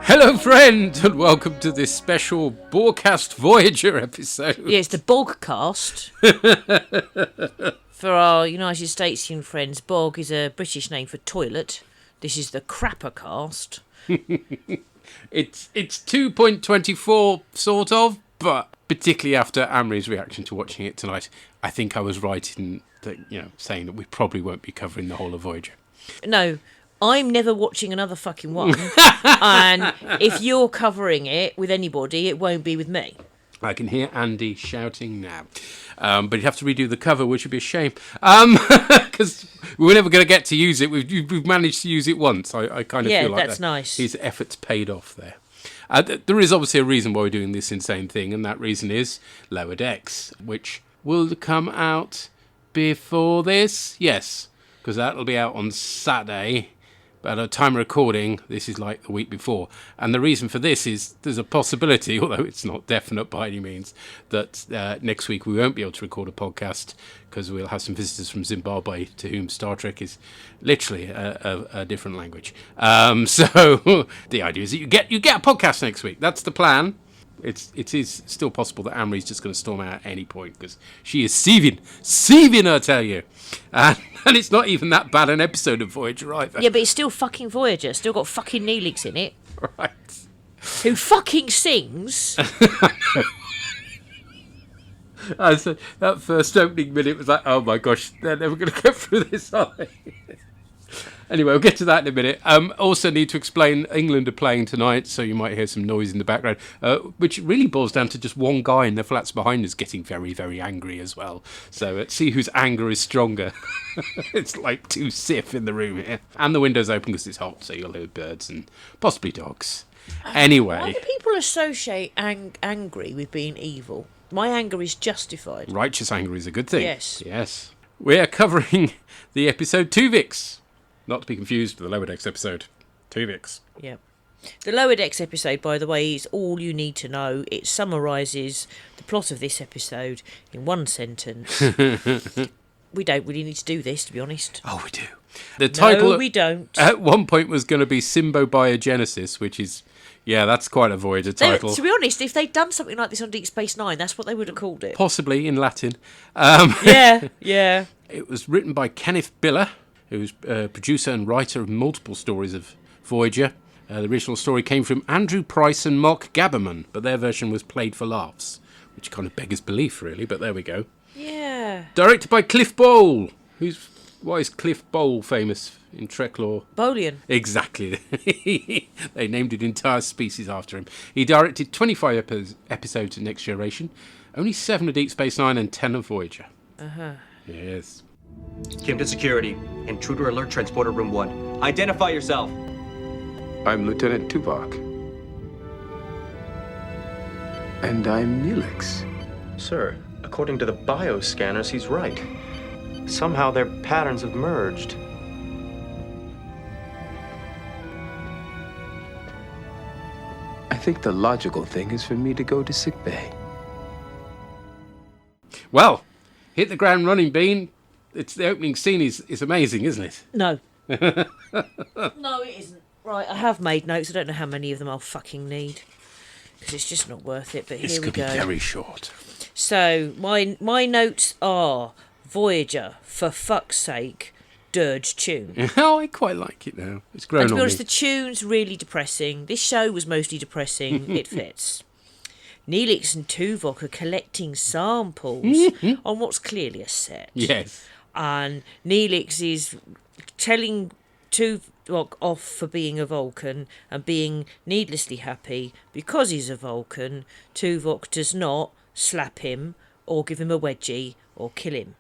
Hello, friend, and welcome to this special Borgcast Voyager episode. Yeah, it's the Borgcast. For our United Statesian friends, Borg is a British name for toilet. This is the Crappercast. It's 2.24, sort of, but particularly after Amri's reaction to watching it tonight, I think I was right in saying that we probably won't be covering the whole of Voyager. No, I'm never watching another fucking one. And if you're covering it with anybody, it won't be with me. I can hear Andy shouting now. But you'd have to redo the cover, which would be a shame. Because we're never going to get to use it. We've managed to use it once. I kind of feel like that's nice. His efforts paid off there. There is obviously a reason why we're doing this insane thing, and that reason is Lower Decks, which will come out before this. Yes, because that'll be out on Saturday. But at time of recording, this is like the week before. And the reason for this is there's a possibility, although it's not definite by any means, that next week we won't be able to record a podcast because we'll have some visitors from Zimbabwe to whom Star Trek is literally a different language. So the idea is that you get a podcast next week. That's the plan. It is still possible that Amri's just going to storm out at any point because she is seething, I tell you. And it's not even that bad an episode of Voyager either. Yeah, but it's still fucking Voyager. Still got fucking Neelix in it. Right. Who fucking sings. So that first opening minute was like, oh my gosh, they're never going to get through this, are they? Anyway, we'll get to that in a minute. Also need to explain England are playing tonight, so you might hear some noise in the background, which really boils down to just one guy in the flats behind us getting very, very angry as well. So let's see whose anger is stronger. It's like two Sith in the room here. And the window's open because it's hot, so you'll hear birds and possibly dogs. Anyway. Why do people associate angry with being evil? My anger is justified. Righteous anger is a good thing. Yes. We're covering the episode Tuvix. Not to be confused with the Lower Decks episode, Tuvix. Yeah. The Lower Decks episode, by the way, is all you need to know. It summarises the plot of this episode in one sentence. We don't really need to do this, to be honest. Oh, we do. The title, no, we don't. At one point was going to be Symbobiogenesis, which is, that's quite a Voyager title. To be honest, if they'd done something like this on Deep Space Nine, that's what they would have called it. Possibly in Latin. Yeah. It was written by Kenneth Biller, who's producer and writer of multiple stories of Voyager. The original story came from Andrew Price and Mark Gabberman, but their version was played for laughs, which kind of beggars belief, really, but there we go. Yeah. Directed by Cliff Bole. Why is Cliff Bole famous in Trek lore? Bolian. Exactly. They named an entire species after him. He directed 25 episodes of Next Generation, only 7 of Deep Space Nine and 10 of Voyager. Uh-huh. Yes. Camden Security, Intruder Alert Transporter Room 1. Identify yourself. I'm Lieutenant Tuvok. And I'm Neelix. Sir, according to the bioscanners, he's right. Somehow their patterns have merged. I think the logical thing is for me to go to sickbay. Well, hit the ground running, Bean. It's the opening scene is amazing, isn't it? No. No, it isn't. Right, I have made notes. I don't know how many of them I'll fucking need. Because it's just not worth it, but here we go. This could be very short. So, my notes are Voyager, for fuck's sake, dirge tune. Oh, I quite like it now. It's grown on me. And to be honest, the tune's really depressing. This show was mostly depressing. It fits. Neelix and Tuvok are collecting samples on what's clearly a set. Yes. And Neelix is telling Tuvok off for being a Vulcan and being needlessly happy because he's a Vulcan. Tuvok does not slap him or give him a wedgie or kill him.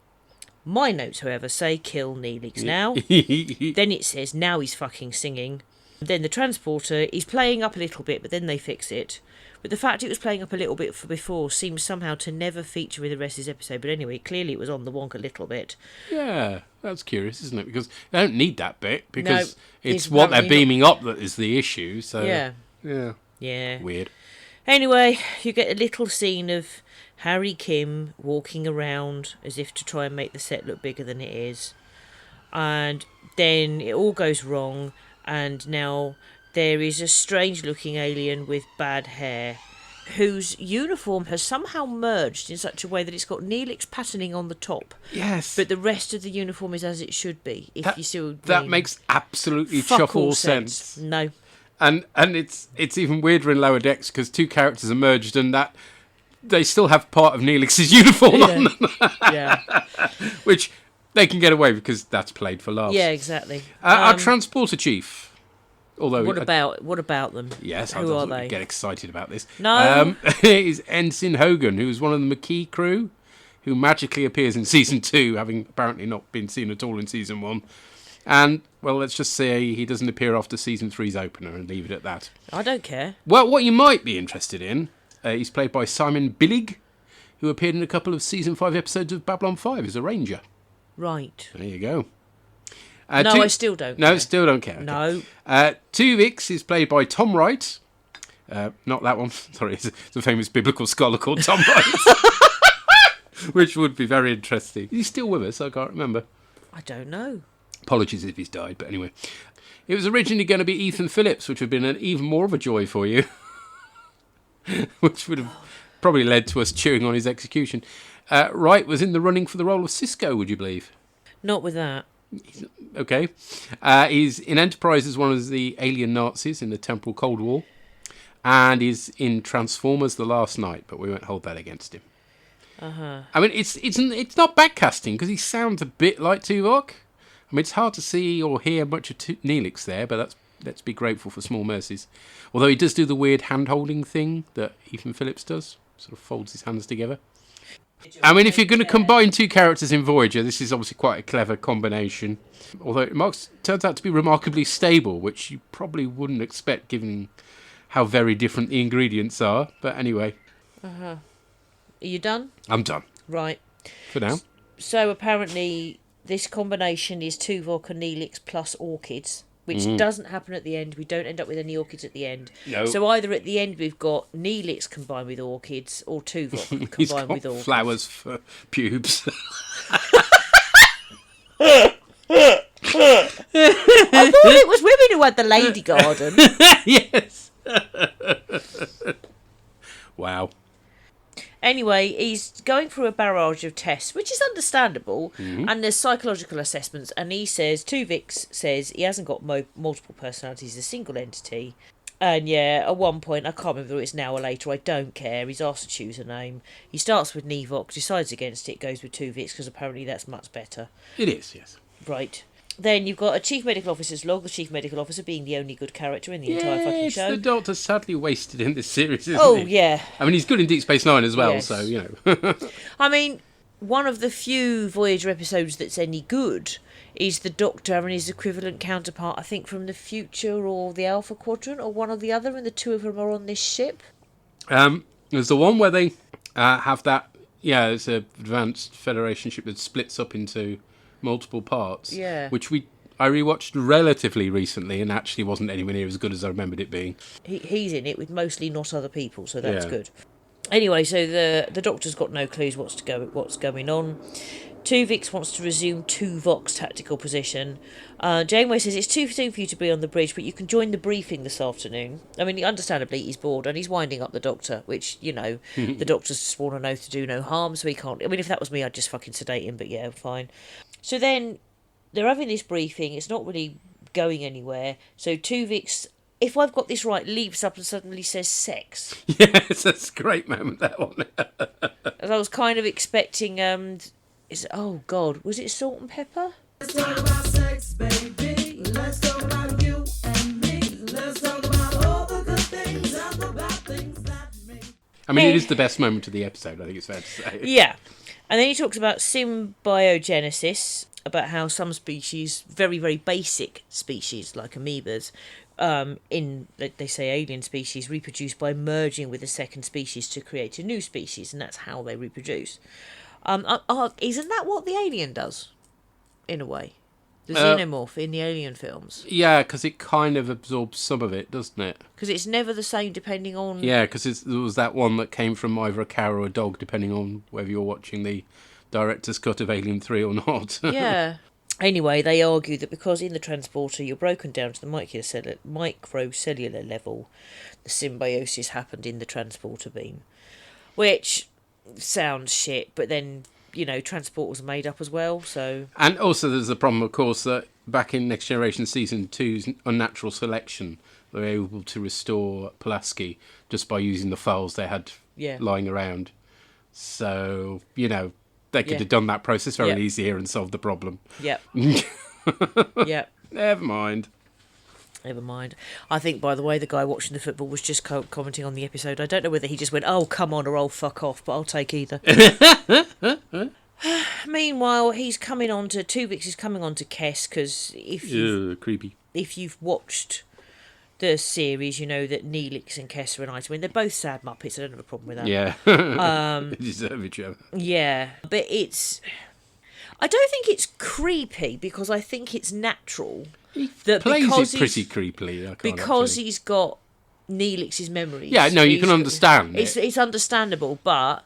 My notes, however, say kill Neelix now. Then it says now he's fucking singing. Then the transporter is playing up a little bit, but then they fix it. But the fact it was playing up a little bit for before seems somehow to never feature in the rest of this episode. But anyway, clearly it was on the wonk a little bit. Yeah, that's curious, isn't it? Because they don't need that bit, because No, it's what they're beaming up that is the issue. So Yeah. Weird. Anyway, you get a little scene of Harry Kim walking around as if to try and make the set look bigger than it is. And then it all goes wrong, and now there is a strange-looking alien with bad hair whose uniform has somehow merged in such a way that it's got Neelix patterning on the top. Yes. But the rest of the uniform is as it should be, if you see what I mean. That makes absolutely Fuck chuck all all sense. No. And it's even weirder in Lower Decks because two characters are merged and that they still have part of Neelix's uniform on them. Yeah. Which they can get away because that's played for laughs. Yeah, exactly. Our transporter chief. Although What about them? Yes, Who are they? Get excited about this. No. Is Ensign Hogan, who is one of the McKee crew, who magically appears in season 2, having apparently not been seen at all in season 1. And, well, let's just say he doesn't appear after season 3's opener and leave it at that. I don't care. Well, what you might be interested in, he's played by Simon Billig, who appeared in a couple of season 5 episodes of Babylon 5 as a ranger. Right. There you go. No, I still don't No, care. still don't care. Okay. No. Tuvix is played by Tom Wright. Not that one. Sorry, it's a famous biblical scholar called Tom Wright. Which would be very interesting. Is he still with us? I can't remember. I don't know. Apologies if he's died, but anyway. It was originally going to be Ethan Phillips, which would have been even more of a joy for you. Which would have probably led to us cheering on his execution. Wright was in the running for the role of Cisco, would you believe? Not with that. Okay. He's in Enterprise as one of the alien Nazis in the Temporal Cold War. And he's in Transformers The Last Night, but we won't hold that against him. Uh-huh. I mean, it's not backcasting, because he sounds a bit like Tuvok. I mean, it's hard to see or hear much of Neelix there, but let's be grateful for small mercies. Although he does do the weird hand-holding thing that Ethan Phillips does, sort of folds his hands together. I mean, if you're going to combine two characters in Voyager, this is obviously quite a clever combination. Although it turns out to be remarkably stable, which you probably wouldn't expect given how very different the ingredients are. But anyway. Uh-huh. Are you done? I'm done. Right. For now. So apparently this combination is Tuvok and Neelix plus orchids, which doesn't happen at the end. We don't end up with any orchids at the end. No. So either at the end we've got Neelix combined with orchids or Tuvok combined with orchids. Flowers for pubes. I thought it was women who had the lady garden. Yes. Wow. Anyway, he's going through a barrage of tests, which is understandable, and there's psychological assessments, and he says, Tuvix says he hasn't got multiple personalities, he's a single entity. And yeah, at one point, I can't remember whether it's now or later, I don't care, he's asked to choose a name. He starts with Nevok, decides against it, goes with Tuvix, because apparently that's much better. It is, yes. Right. Then you've got a chief medical officer's log, the chief medical officer being the only good character in the entire fucking show. The Doctor's sadly wasted in this series, isn't he? Yeah. I mean, he's good in Deep Space Nine as well, Yes. so, you know. I mean, one of the few Voyager episodes that's any good is the Doctor and his equivalent counterpart, I think, from the future or the Alpha Quadrant or one or the other, and the two of them are on this ship. There's the one where they have that, it's an advanced Federation ship that splits up into multiple parts. Yeah. Which I rewatched relatively recently and actually wasn't anywhere near as good as I remembered it being. He's in it with mostly not other people, so that's Yeah. good. Anyway, so the Doctor's got no clues what's going on. Tuvix wants to resume Tuvok's tactical position. Janeway says it's too soon for you to be on the bridge, but you can join the briefing this afternoon. I mean, understandably, he's bored and he's winding up the Doctor, which, you know, the Doctor's sworn an oath to do no harm, so he can't. I mean, if that was me, I'd just fucking sedate him, but yeah, fine. So then they're having this briefing. It's not really going anywhere. So Tuvix, if I've got this right, leaps up and suddenly says sex. Yes, that's a great moment, that one. And I was kind of expecting, oh God, was it Salt and Pepper? Let's talk about sex, baby. Let's talk about you and me. Let's talk about all the good things and the bad things that make. I mean, it is the best moment of the episode, I think it's fair to say. Yeah. And then he talks about symbiogenesis, about how some species, very, very basic species, like amoebas, they say alien species, reproduce by merging with a second species to create a new species, and that's how they reproduce. Isn't that what the alien does, in a way? The xenomorph in the alien films? Yeah, because it kind of absorbs some of it, doesn't it? Because it's never the same depending on... Yeah, because there was that one that came from either a cow or a dog, depending on whether you're watching the director's cut of Alien 3 or not. Yeah. Anyway, they argue that because in the transporter you're broken down to the microcellular level, the symbiosis happened in the transporter beam. Which sounds shit, but then, transporters are made up as well, so... And also there's the problem, of course, that back in Next Generation Season 2's Unnatural Selection, they were able to restore Pulaski just by using the files they had lying around. So, they could have done that process very easy here and solved the problem. Yep. Yep. Never mind. I think, by the way, the guy watching the football was just commenting on the episode. I don't know whether he just went, oh, come on, or oh, fuck off, but I'll take either. Meanwhile, Tuvix is coming on to Kes, because creepy. If you've watched the series, you know that Neelix and Kes are an item. I mean, they're both sad Muppets. I don't have a problem with that. Yeah. They deserve each other. Yeah, but I don't think it's creepy, because I think it's natural. That Plays it pretty creepily. Because he's got Neelix's memories. Yeah, no, you can understand. It's understandable, but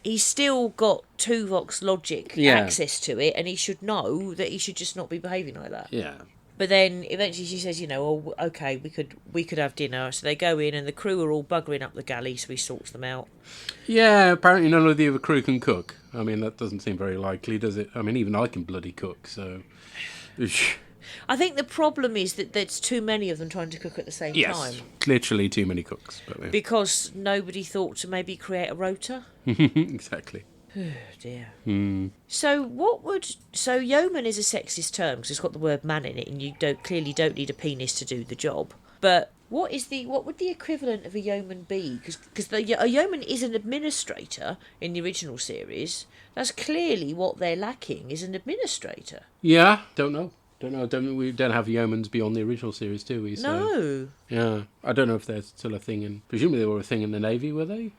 he's still got Tuvok's logic access to it, and he should know that he should just not be behaving like that. Yeah. But then eventually she says, oh, okay, we could have dinner. So they go in, and the crew are all buggering up the galley, so he sorts them out. Yeah, apparently none of the other crew can cook. I mean, that doesn't seem very likely, does it? I mean, even I can bloody cook, so... I think the problem is that there's too many of them trying to cook at the same time. Literally too many cooks. But yeah. Because nobody thought to maybe create a rota. Exactly. Oh dear. So yeoman is a sexist term because it's got the word man in it, and you clearly don't need a penis to do the job. But what would the equivalent of a yeoman be? Because a yeoman is an administrator in the original series. That's clearly what they're lacking, is an administrator. Yeah, don't know. We don't have yeomans beyond the original series, do we? So, no. Yeah, I don't know if they're still a thing presumably they were a thing in the Navy, were they?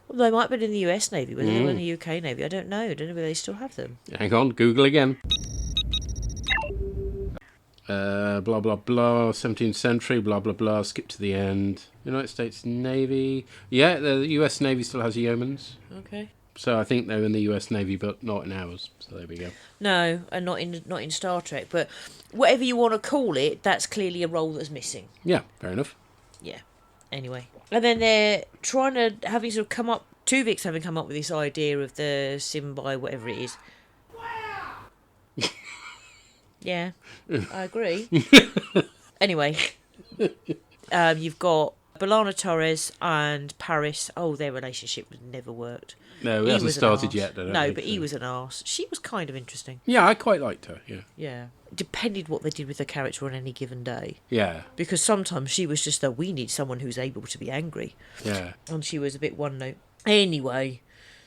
Well, they might have been in the US Navy, whether they were in the UK Navy. I don't know. Whether they still have them. Hang on, Google again. Blah, blah, blah, 17th century, blah, blah, blah, skip to the end. United States Navy. Yeah, the US Navy still has yeomans. Okay. So I think they're in the US Navy, but not in ours. So there we go. No, and not in Star Trek. But whatever you want to call it, that's clearly a role that's missing. Yeah, fair enough. Yeah. Anyway. And then they're Tuvix having come up with this idea of the Symbi, whatever it is. Yeah, I agree. Anyway, you've got B'Elanna Torres and Paris. Oh, their relationship never worked. No, it hasn't started yet. He was an arse. She was kind of interesting. Yeah, I quite liked her, yeah. Yeah. Depended what they did with the character on any given day. Yeah. Because sometimes she was just we need someone who's able to be angry. Yeah. And she was a bit one note. Anyway,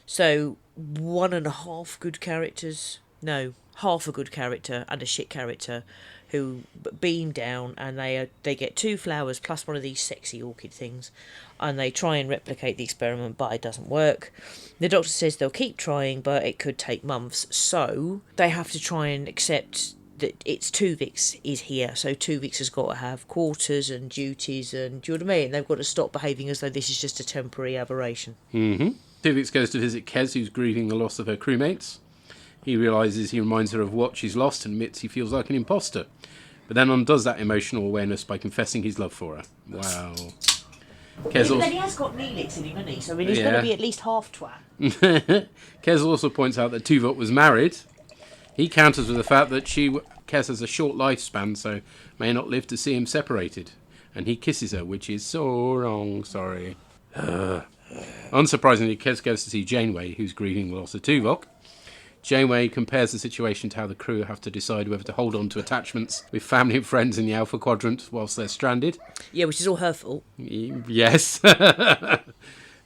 so 1.5 good characters. No, half a good character and a shit character who beam down, and they get 2 flowers plus one of these sexy orchid things, and they try and replicate the experiment, but it doesn't work. The doctor says they'll keep trying, but it could take months, so they have to try and accept that it's Tuvix is here, so Tuvix has got to have quarters and duties, and do you know what I mean? They've got to stop behaving as though this is just a temporary aberration. Mm-hmm. Tuvix goes to visit Kes, who's grieving the loss of her crewmates. He reminds her of what she's lost and admits he feels like an imposter, but then undoes that emotional awareness by confessing his love for her. Wow. But then he has got Neelix in him, hasn't he? So I mean, he's going to be at least half twat. Kes also points out that Tuvok was married. He counters with the fact that Kes has a short lifespan, so may not live to see him separated. And he kisses her, which is so wrong, sorry. Unsurprisingly, Kes goes to see Janeway, who's grieving the loss of Tuvok. Janeway compares the situation to how the crew have to decide whether to hold on to attachments with family and friends in the Alpha Quadrant whilst they're stranded. Yeah, which is all her fault. Yes. Well,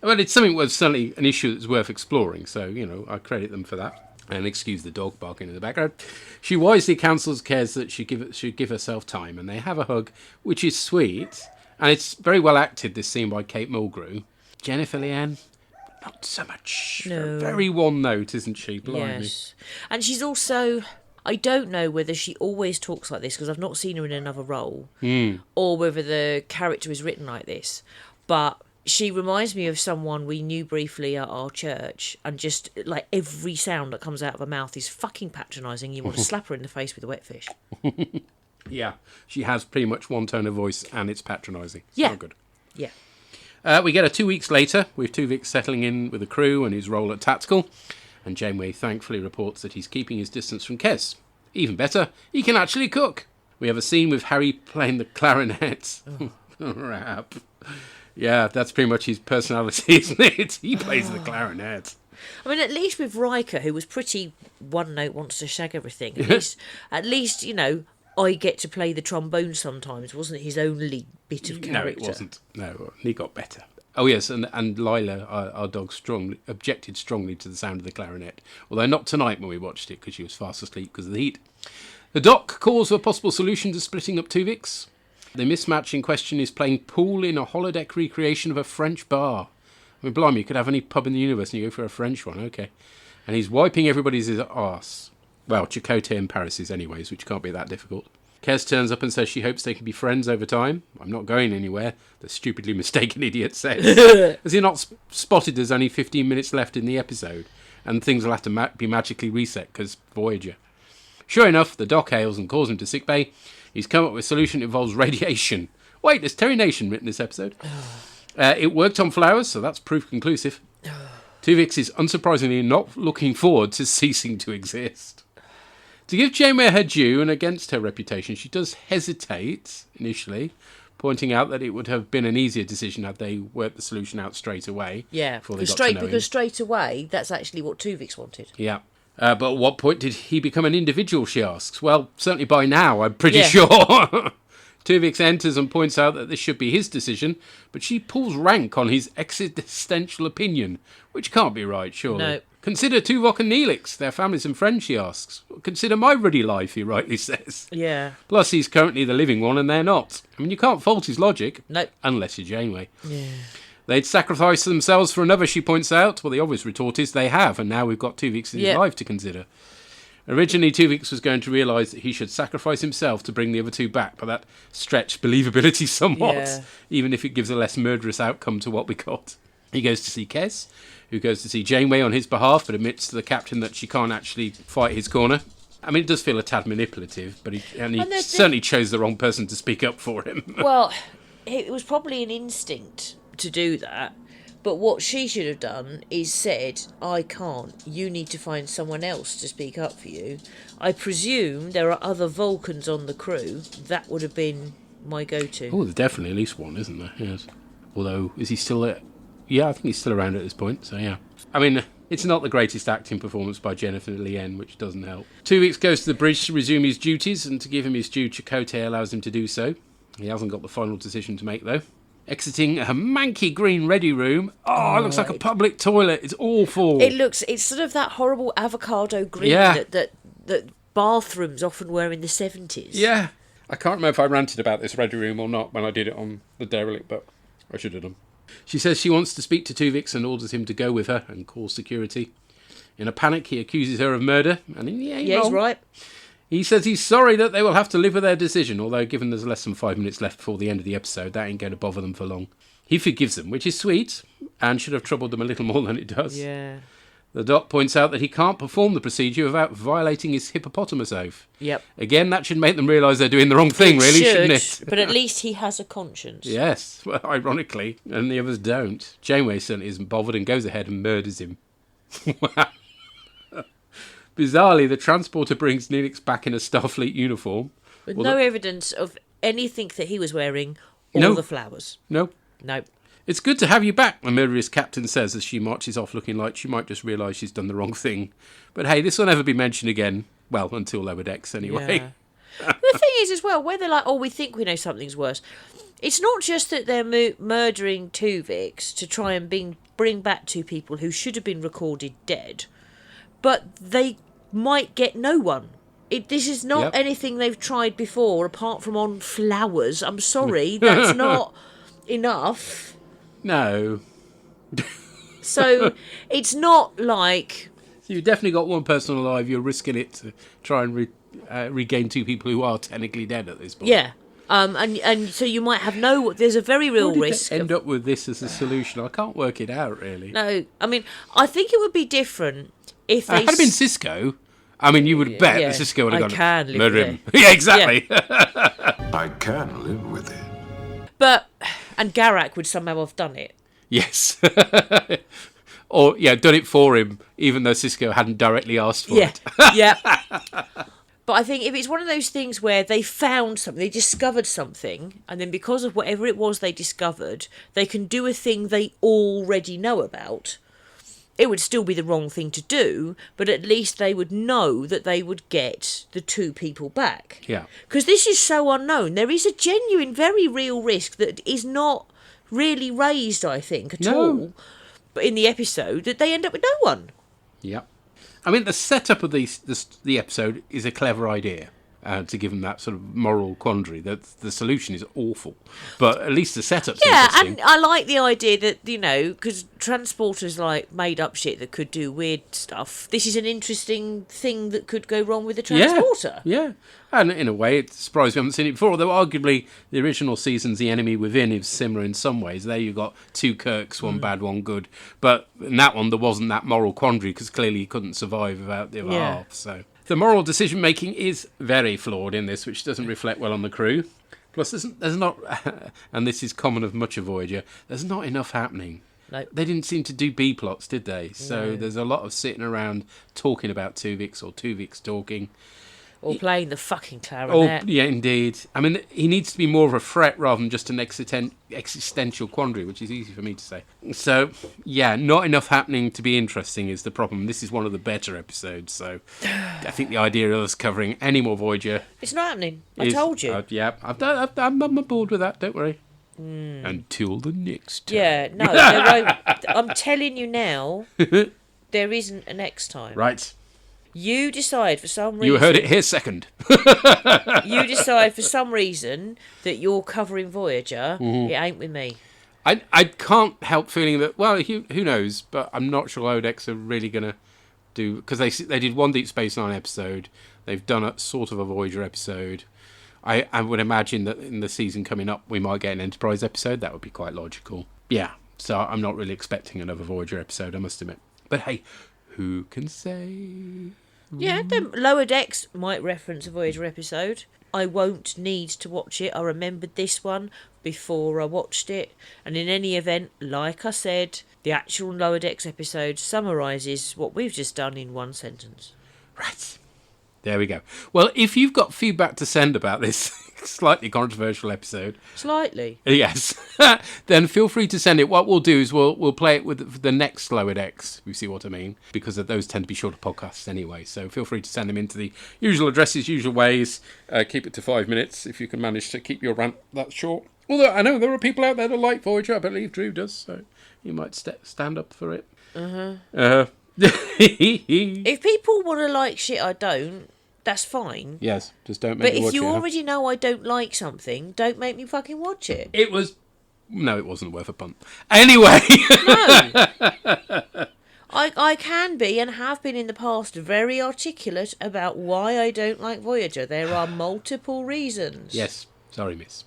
it's certainly an issue that's worth exploring, so, I credit them for that. And excuse the dog barking in the background. She wisely counsels Kes that she should give herself time, and they have a hug, which is sweet. And it's very well acted, this scene by Kate Mulgrew. Jennifer Leanne, not so much. No. Very one note, isn't she? Blimey. Yes. And she's also... I don't know whether she always talks like this, because I've not seen her in another role, or whether the character is written like this. But she reminds me of someone we knew briefly at our church, and just like every sound that comes out of her mouth is fucking patronising. You want to slap her in the face with a wet fish. Yeah, she has pretty much one tone of voice, and it's patronising. It's Yeah. not good. Yeah. We get 2 weeks later, with Tuvix settling in with the crew and his role at Tactical, and Janeway thankfully reports that he's keeping his distance from Kes. Even better, he can actually cook. We have a scene with Harry playing the clarinet. Rap. Yeah, that's pretty much his personality, isn't it? He plays the clarinet. I mean, at least with Riker, who was pretty one note, wants to shag everything. At least, you know, I get to play the trombone sometimes. Wasn't his only bit of character? No, it wasn't. No, he got better. Oh, yes, and Lila, our dog, objected strongly to the sound of the clarinet. Although not tonight when we watched it, because she was fast asleep because of the heat. The Doc calls for a possible solution to splitting up Tuvix. The mismatch in question is playing pool in a holodeck recreation of a French bar. I mean, blimey, you could have any pub in the universe and you go for a French one, okay. And he's wiping everybody's arse. Well, Chakotay and Paris' anyways, which can't be that difficult. Kes turns up and says she hopes they can be friends over time. I'm not going anywhere, the stupidly mistaken idiot says. Has he not spotted there's only 15 minutes left in the episode? And things will have to be magically reset because Voyager. Sure enough, the Doc hails and calls him to sickbay. He's come up with a solution that involves radiation. Wait, there's Terry Nation written this episode. It worked on flowers, so that's proof conclusive. Tuvix is unsurprisingly not looking forward to ceasing to exist. To give Janeway her due, and against her reputation, she does hesitate initially, pointing out that it would have been an easier decision had they worked the solution out straight away. Yeah, before they got to know him. because straight away, that's actually what Tuvix wanted. Yeah. But at what point did he become an individual, she asks. Well, certainly by now, I'm pretty Yeah. sure. Tuvix enters and points out that this should be his decision, but she pulls rank on his existential opinion, which can't be right, surely. No. Consider Tuvok and Neelix, their families and friends, she asks. Consider my ruddy life, he rightly says. Yeah. Plus, he's currently the living one and they're not. I mean, you can't fault his logic. No. Unless you're Janeway. Yeah. They'd sacrifice themselves for another, she points out. Well, the obvious retort is they have, and now we've got Tuvix in his life to consider. Originally, Tuvix was going to realise that he should sacrifice himself to bring the other two back, but that stretched believability somewhat, Yeah. even if it gives a less murderous outcome to what we got. He goes to see Kes, who goes to see Janeway on his behalf, but admits to the captain that she can't actually fight his corner. I mean, it does feel a tad manipulative, but he certainly chose the wrong person to speak up for him. Well, it was probably an instinct to do that, but what she should have done is said, I can't, you need to find someone else to speak up for you. I presume there are other Vulcans on the crew. That would have been my go-to. Oh, there's definitely at least one, isn't there? Yes. Although, is he still there? Yeah, I think he's still around at this point, so yeah. I mean, it's not the greatest acting performance by Jennifer Lien, which doesn't help. Tuvix goes to the bridge to resume his duties, and to give him his due, Chakotay allows him to do so. He hasn't got the final decision to make, though. Exiting a manky green ready room. Oh, it looks like a public toilet. It's awful. It's sort of that horrible avocado green that bathrooms often were in the 70s. Yeah. I can't remember if I ranted about this ready room or not when I did it on the derelict, but I should have done. She says she wants to speak to Tuvix and orders him to go with her and call security. In a panic, he accuses her of murder, and he's right. He says he's sorry that they will have to live with their decision, although given there's less than 5 minutes left before the end of the episode, that ain't going to bother them for long. He forgives them, which is sweet, and should have troubled them a little more than it does. Yeah. The Doc points out that he can't perform the procedure without violating his hippopotamus oath. Yep. Again, that should make them realise they're doing the wrong thing, really, shouldn't it? But at least he has a conscience. Yes, well, ironically, and the others don't. Janeway certainly isn't bothered and goes ahead and murders him. Wow. Bizarrely, the transporter brings Neelix back in a Starfleet uniform. With no evidence of anything that he was wearing or the flowers. No. No. It's good to have you back, the murderous captain says as she marches off looking like she might just realise she's done the wrong thing. But hey, this will never be mentioned again. Well, until Lower Decks anyway. Yeah. The thing is as well, where they're like, we think we know something's worse. It's not just that they're murdering Tuvix to try and bring back two people who should have been recorded dead, but they might get no one. This is not anything they've tried before, apart from on flowers. I'm sorry, that's not enough. No. So it's not like... So you've definitely got one person alive, you're risking it to try and regain two people who are technically dead at this point. Yeah. And so you might have there's a very real How did risk. they end up with this as a solution? I can't work it out, really. No, I mean, I think it would be different if they... Had it been Cisco, I mean, you would bet that Cisco would have I gone, can live murder with him. Yeah, exactly. I can live with it. And Garak would somehow have done it. Yes. Or, done it for him, even though Cisco hadn't directly asked for it. Yeah. But I think if it's one of those things where they found something, they discovered something, and then because of whatever it was they discovered, they can do a thing they already know about, it would still be the wrong thing to do, but at least they would know that they would get the two people back. Yeah. Because this is so unknown. There is a genuine, very real risk that is not really raised, I think, at all. But in the episode, that they end up with no one. Yeah. I mean, the setup of the episode is a clever idea to give them that sort of moral quandary. The solution is awful, but at least the setup's interesting. And I like the idea that, because transporters made up shit that could do weird stuff. This is an interesting thing that could go wrong with the transporter. Yeah. And in a way, it's surprised we haven't seen it before, although arguably the original season's The Enemy Within is similar in some ways. There you've got two Kirks, one bad, one good. But in that one, there wasn't that moral quandary because clearly he couldn't survive without the other half. So the moral decision-making is very flawed in this, which doesn't reflect well on the crew. Plus, there's not, and this is common of much of Voyager, there's not enough happening. No. They didn't seem to do B-plots, did they? So there's a lot of sitting around talking about Tuvix or Tuvix talking. Or playing the fucking clarinet. Oh, yeah, indeed. I mean, he needs to be more of a threat rather than just an existential quandary, which is easy for me to say. So, not enough happening to be interesting is the problem. This is one of the better episodes, so I think the idea of us covering any more Voyager... It's not happening. I told you. I'm on board with that, don't worry. Until the next time. Yeah, no, there won't. I'm telling you now, there isn't a next time. Right. You decide for some reason... You heard it here second. You decide for some reason that you're covering Voyager. It ain't with me. I can't help feeling that, well, who knows, but I'm not sure Lower Decks are really going to do... Because they did one Deep Space Nine episode. They've done a sort of a Voyager episode. I would imagine that in the season coming up, we might get an Enterprise episode. That would be quite logical. Yeah, so I'm not really expecting another Voyager episode, I must admit. But hey, who can say... Yeah, the Lower Decks might reference a Voyager episode. I won't need to watch it. I remembered this one before I watched it. And in any event, like I said, the actual Lower Decks episode summarises what we've just done in one sentence. Right. There we go. Well, if you've got feedback to send about this slightly controversial episode... Slightly? Yes. Then feel free to send it. What we'll do is we'll play it with the next Lower Decks, if you see what I mean, because those tend to be shorter podcasts anyway. So feel free to send them into the usual addresses, usual ways. Keep it to 5 minutes if you can manage to keep your rant that short. Although I know there are people out there that like Voyager. I believe Drew does, so you might stand up for it. If people want to like shit I don't, that's fine. Yes, just don't make me watch it. But if you already know I don't like something, don't make me fucking watch it. No, it wasn't worth a punt. Anyway. No. I can be and have been in the past very articulate about why I don't like Voyager. There are multiple reasons. Yes. Sorry, miss.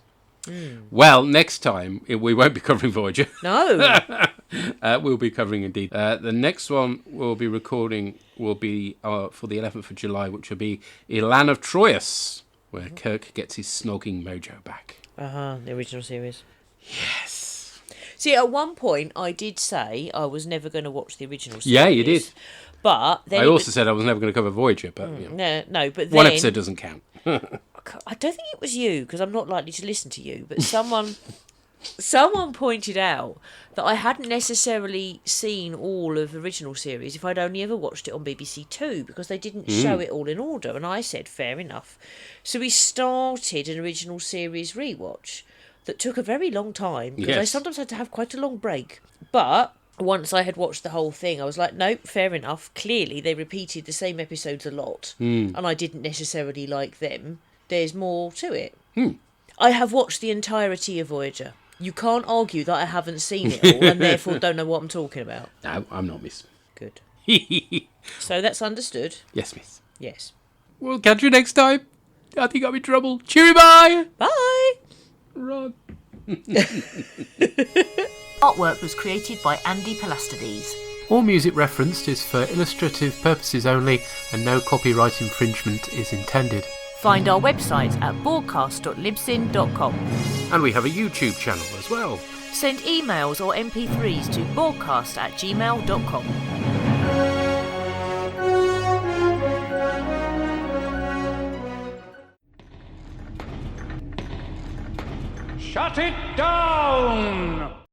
Well, next time, we won't be covering Voyager. No. We'll be covering indeed. The next one we'll be recording will be for the 11th of July, which will be Elaan of Troyius, where Kirk gets his snogging mojo back. The original series. Yes. See, at one point, I did say I was never going to watch the original series. Yeah, you did. But then I also said I was never going to cover Voyager, but you know, no, but then one episode doesn't count. I don't think it was you, because I'm not likely to listen to you, but someone pointed out that I hadn't necessarily seen all of the original series if I'd only ever watched it on BBC Two, because they didn't show it all in order, and I said, fair enough. So we started an original series rewatch that took a very long time, because I sometimes had to have quite a long break. But once I had watched the whole thing, I was like, nope, fair enough. Clearly, they repeated the same episodes a lot, and I didn't necessarily like them. There's more to it. I have watched the entirety of Voyager. You can't argue that I haven't seen it all and therefore don't know what I'm talking about. No, I'm not, miss. Good. So that's understood. Yes, miss. Yes. We'll catch you next time. I think I'm in trouble. Cheery bye! Bye! Run. Artwork was created by Andy Pelastides. All music referenced is for illustrative purposes only, and no copyright infringement is intended. Find our website at borgcast.libsyn.com. And we have a YouTube channel as well. Send emails or MP3s to borgcast@gmail.com. Shut it down!